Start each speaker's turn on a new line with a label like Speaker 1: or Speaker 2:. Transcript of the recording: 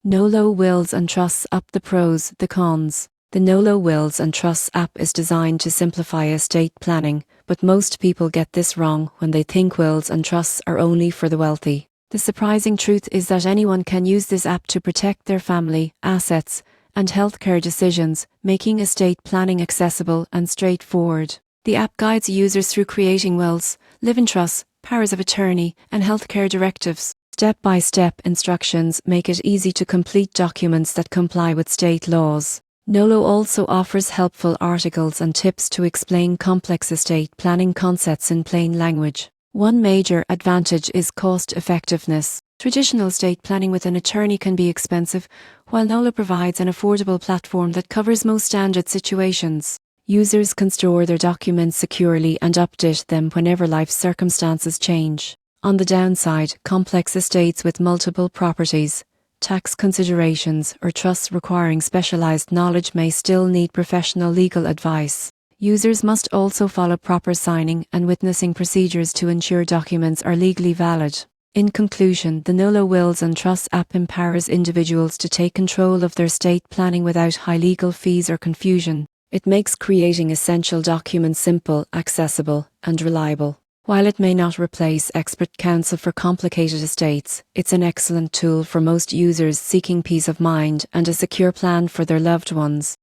Speaker 1: Nolo Wills and Trusts App. The pros, the cons. The Nolo Wills and Trusts app is designed to simplify estate planning, but most people get this wrong when they think wills and trusts are only for the wealthy. The surprising truth is that anyone can use this app to protect their family, assets, and healthcare decisions, making estate planning accessible and straightforward. The app guides users through creating wills, living trusts, powers of attorney, and healthcare directives. Step-by-step instructions make it easy to complete documents that comply with state laws. Nolo also offers helpful articles and tips to explain complex estate planning concepts in plain language. One major advantage is cost-effectiveness. Traditional estate planning with an attorney can be expensive, while Nolo provides an affordable platform that covers most standard situations. Users can store their documents securely and update them whenever life circumstances change. On the downside, complex estates with multiple properties, tax considerations, or trusts requiring specialized knowledge may still need professional legal advice. Users must also follow proper signing and witnessing procedures to ensure documents are legally valid. In conclusion, the Nolo Wills and Trusts app empowers individuals to take control of their estate planning without high legal fees or confusion. It makes creating essential documents simple, accessible, and reliable. While it may not replace expert counsel for complicated estates, it's an excellent tool for most users seeking peace of mind and a secure plan for their loved ones.